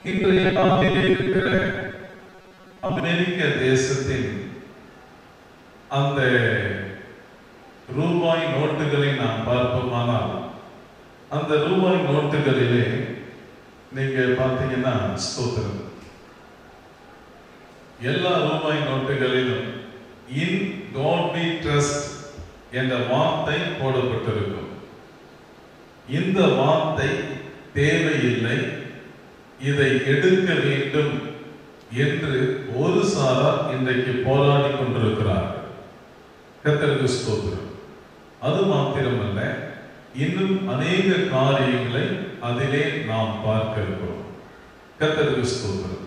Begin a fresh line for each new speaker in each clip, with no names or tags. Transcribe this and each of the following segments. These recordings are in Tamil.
இன்றைய நாளில் இருக்கிற அமெரிக்க தேசத்தின் அந்த ரூபாய் நோட்டுகளை நாம் பார்ப்போமானால், அந்த ரூபாய் நோட்டுகளிலே நீங்க பார்த்தீங்கன்னா ஸ்தோத்திரம், எல்லா ரூபாய் நோட்டுகளிலும் இன் காட் வி ட்ரஸ்ட் என்ற வார்த்தை போடப்பட்டிருக்கும். இந்த வார்த்தை தேவையில்லை, இதை எடுக்க வேண்டும் என்று ஒரு சாரார் இன்றைக்கு போராடி கொண்டிருக்கிறார்கள். கர்த்தருக்கு ஸ்தோத்திரம். அது மாத்திரமல்ல, இன்னும் அநேக காரியங்களை அதிலே நாம் பார்க்க இருக்கிறோம். கர்த்தருக்கு ஸ்தோத்திரம்.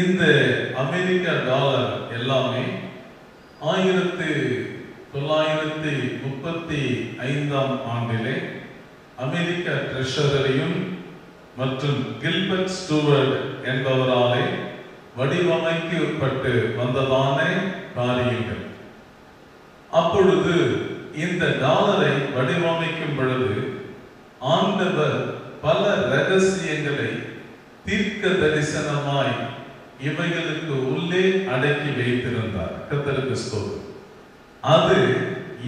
இந்த அமெரிக்க டாலர் எல்லாமே 1935 ஆண்டிலே அமெரிக்க ட்ரெஷரரையும் மற்றும் கில்பர்ட் ஸ்டூவர்ட் என்பவராலே வடிவமைக்கப்பட்டு வந்ததான காரியங்கள். அப்பொழுது இந்த டாலரை வடிவமைக்கும் பொழுது ஆண்டவர் பல ரகசியங்களை தீர்க்க தரிசனமாய் இவைகளுக்கு உள்ளே அடக்கி வைத்திருந்தார். கர்த்தருக்கு ஸ்தோத்திரம். அது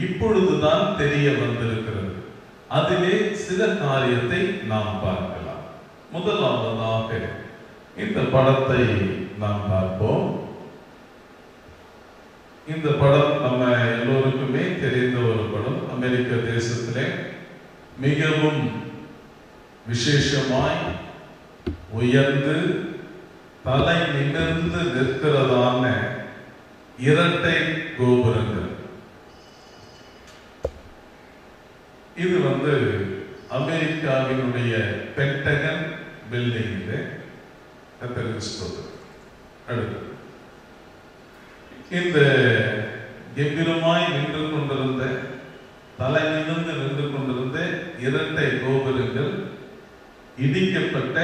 இப்பொழுதுதான் தெரிய வந்திருக்கிறது. அதிலே சில காரியத்தை நாம் பார்க்கலாம். முதலாவதாக இந்த படத்தை நாம் பார்ப்போம். இந்த படம் நம்ம எல்லோருக்குமே தெரிந்த ஒரு படம். அமெரிக்க தேசத்திலே மிகவும் விசேஷமாய் உயர்ந்து தலை நிமிர்ந்து நிற்கிறதான இரட்டை கோபுரங்கள். இது அமெரிக்காவினுடைய பென்டகன் பில்டிங். அடுத்து இந்த கம்பீரமாய் நின்று கொண்டிருந்த, தலை நிமிர்ந்து நின்று கொண்டிருந்த இரட்டை கோபுரங்கள் இடிக்கப்பட்ட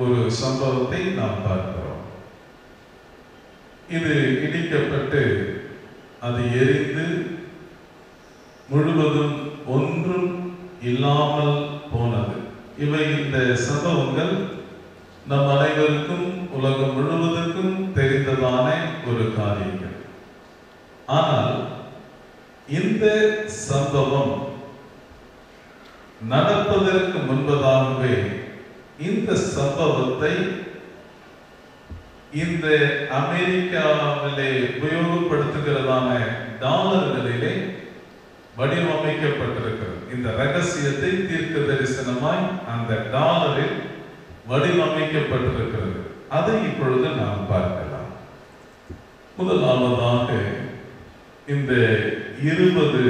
ஒரு சம்பவத்தை நாம் பார்க்கிறோம். இது இடிக்கப்பட்டு அது எரிந்து முழுவதும் ஒன்றும் இல்லாமல் போனது. இவை இந்த சம்பவங்கள் நம் அனைவருக்கும் உலகம் முழுவதற்கும் தெரிந்ததான ஒரு காரியங்கள். ஆனால் இந்த சம்பவம் நடப்பதற்கு முன்பதாகவே இந்த சம்பவத்தை இந்த அமெரிக்காவிலே உபயோகப்படுத்துகிறதான டாலர்களிலே வடிவமைக்கப்பட்டிருக்கிறது. இந்த ரகசியத்தை தீர்க்க தரிசனமாய் அந்த டாலரில் வடிவமைக்கப்பட்டிருக்கிறது. அதை இப்பொழுது நாம் பார்க்கலாம். முதலாவதாக இந்த $20.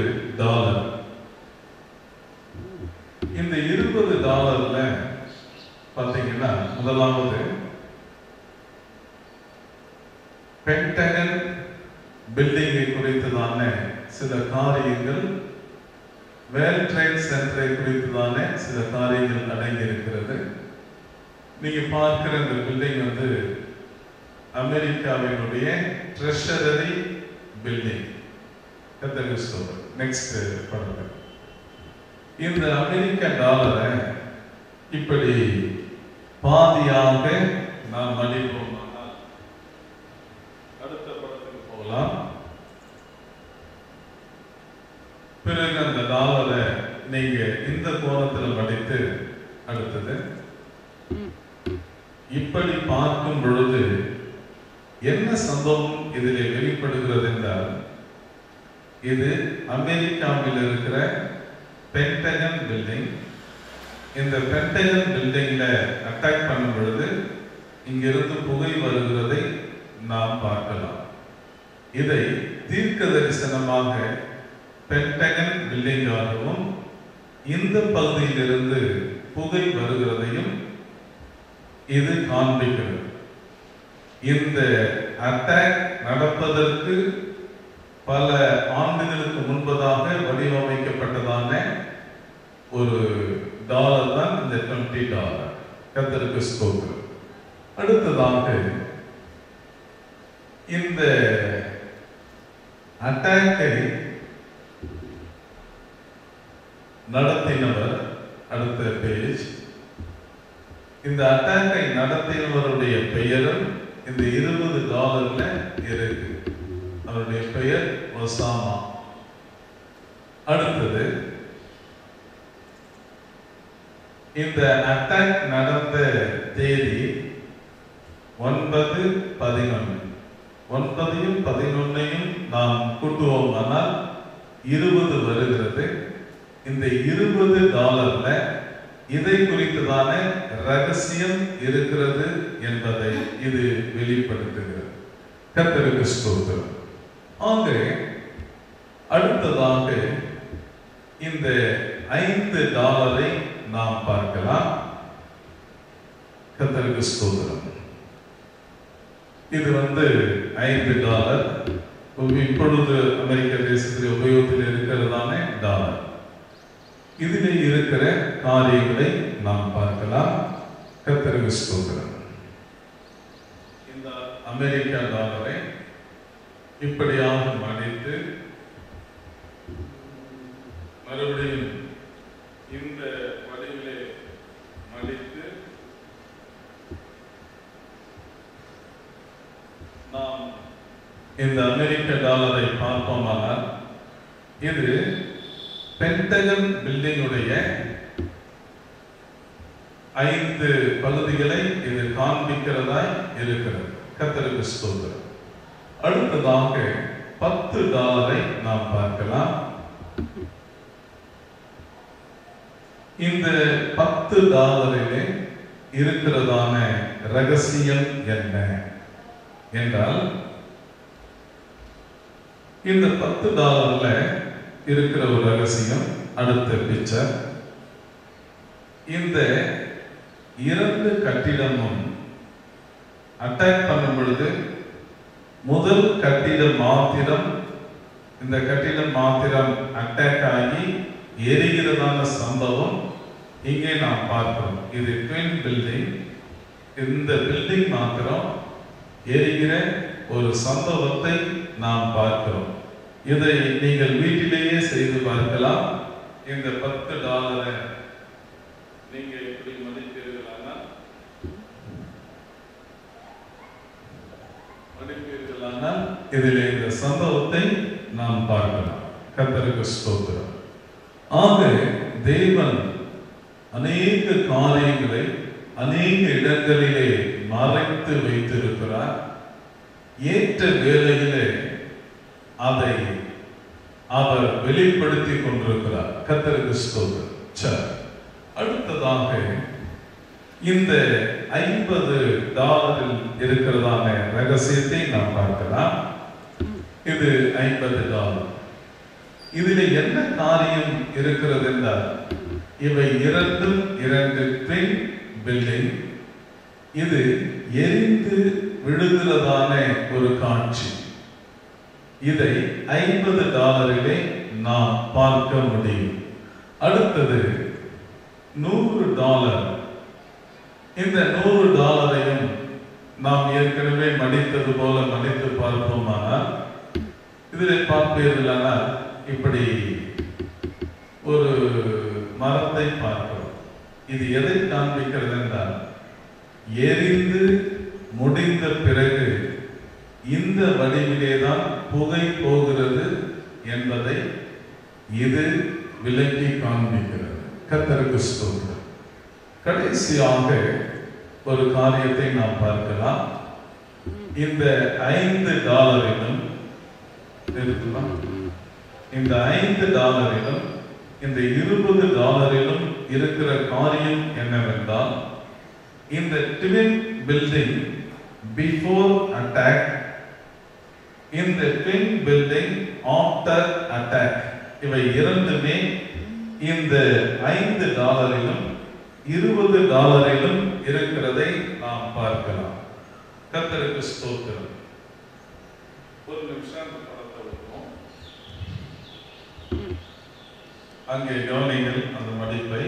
இந்த $20 பார்த்தீங்கன்னா, முதலாவது பென்டகன் பில்டிங்கை குறித்ததான சில காரியங்கள், வேர்ல்ட் ட்ரேட் சென்டரை குறித்ததான சில காரியங்கள் அடங்கி இருக்கிறது. நீங்க பார்க்கிற இந்த பில்டிங் அமெரிக்காவினுடைய ட்ரெஷரரி பில்டிங். நெக்ஸ்ட் படம். இந்த அமெரிக்க டாலரை இப்படி பாதியாக நாம் மடிப்போம். அடுத்த படத்துக்கு போகலாம். பிறகு அந்த டாலரை நீங்க இந்த கோணத்தில் மடித்து, அடுத்தது இப்படி பார்க்கும் பொழுது என்ன சம்பவம் இதிலே வெளிப்படுகிறது என்றால், இது அமெரிக்காவில் இருக்கிற பென்டகன் பில்டிங். இந்த பென்டகன் பில்டிங்ல அட்டாக் பண்ணும் பொழுது இங்கிருந்து புகை வருகிறதை நாம் பார்க்கலாம். இதை தீர்க்க தரிசனமாக பென்டகன் பில்டிங்காகவும் இந்த பகுதியிலிருந்து புகை வருகிறதையும் இது காண்பிக்கிறது. இந்த அட்டாக் நடப்பதற்கு பல ஆண்டுகளுக்கு முன்பதாக வடிவமைக்கப்பட்டதான ஒரு டாலர் தான் இந்த $20. கர்த்தருக்கு ஸ்தோத்திரம். அடுத்ததாக இந்த அட்டாக்கை நடத்தினவர், அடுத்த பேஜ், இந்த அட்டாக்கை நடத்தியவருடைய பெயரும் இந்த $20 இருக்கு. அவருடைய பெயர் ஒசாமா. அடுத்தது, இந்த அட்டாக் நடந்த தேதி 9/11. 9ஐயும் 11ஐயும் நாம் கூட்டுவோமானால் 20 வருகிறது. இந்த $20 இதை குறித்ததான ரகசியம் இருக்கிறது என்பதை இது வெளிப்படுத்துகிறது. கர்த்தருக்கு ஸ்தோத்திரம். ஆக அடுத்ததாக இந்த $5 நாம் பார்க்கலாம். கர்த்தருக்கு ஸ்தோத்திரம். இது $5 இப்பொழுது அமெரிக்க தேசத்தில் உபயோகத்தில் இருக்கிறதான டாலர். இதில் இருக்கிற காரியங்களை நாம் பார்க்கலாம். கர்த்தருக்கு ஸ்தோத்திரம். இந்த அமெரிக்க டாலரை இப்படியாக மடித்து மறுபடியும் இந்த வடிவிலே மடித்து நாம் இந்த அமெரிக்க டாலரை பார்ப்போமானால் இது பென்டகன் பில்டிங்குடைய 5 பகுதிகளை இது காண்பிக்கிறதாய் இருக்கிறது. கர்த்தருக்கு ஸ்தோத்திரம். அடுத்ததாக $10 நாம் பார்க்கலாம். இந்த $10 இருக்கிறதான ரகசியம் என்ன என்றால், இந்த $10 இருக்கிற ஒரு ரகசியம். அடுத்த பிக்சர். இந்த 2 கட்டிடமும் அட்டாக் பண்ணும் பொழுது முதல் கட்டிடம் மாத்திரம், இந்த கட்டிடம் மாத்திரம் அட்டாக் ஆகி எரிகிறதான சம்பவம் இங்கே நாம் பார்க்கிறோம். இது ட்வின் பில்டிங். இந்த பில்டிங் மாத்திரம் எரிகிற ஒரு சம்பவத்தை நாம் பார்க்கிறோம். இதை நீங்கள் வீட்டிலேயே செய்து பார்க்கலாம். இந்த $10 நீங்க எப்படி மதிப்பீர்களானால் இதில் இந்த சம்பவத்தை நாம் பார்க்கலாம். கர்த்தருக்கு ஸ்தோத்திரம். ஆக தேவன் அநேக காரியங்களை அநேக இடங்களிலே மறைத்து வைத்திருக்கிறார். ஏற்ற வேளையிலே அதை அவர் வெளிப்படுத்தி கொண்டிருக்கிறார். கர்த்தருக்கு ஸ்தோத்திரம். சரி, அடுத்ததாக இந்த $50 இருக்கிறதான ரகசியத்தை நாம் பார்க்கலாம். இது $50. இதில் என்ன காரியம் இருக்கிறது என்றால், இவை இரண்டும் 2 ட்வின் பில்டிங். இது எரிந்து விழுகிறதான ஒரு காட்சி. இதை $50 நாம் பார்க்க முடியும். அடுத்தது $100. இந்த $100 நாம் ஏற்கனவே மடித்தது போல மடித்து பார்ப்போமானால், இதில் பார்ப்பீர்களானால் இப்படி ஒரு மரத்தை பார்க்கிறோம். இது எதை காண்பிக்கிறது என்றால், எரிந்து முடிந்த பிறகு இந்த வடிவிலேதான் புகை போகிறது என்பதை இது விளக்கி காண்பிக்கிறது. கர்த்தருக்கு ஸ்தோத்திரம். கடைசியாக ஒரு காரியத்தை நாம் பார்க்கலாம். இந்த $5 இருக்கலாம். இந்த $5 இந்த $20 இருக்கிற காரியம் என்னவென்றால், இந்த ட்வின் பில்டிங் பிஃபோர் அட்டாக், இந்த ட்வின் பில்டிங் ஆஃப்டர் அட்டாக், இவை இரண்டுமே இந்த $5 $20 இருக்கிறதை நாம் பார்க்கலாம். கர்த்தருக்கு ஸ்தோத்திரம். ஒரு நிமிஷம் படத்தை வைப்போம். அங்கே கவனிங்கள் அந்த மடிப்பை.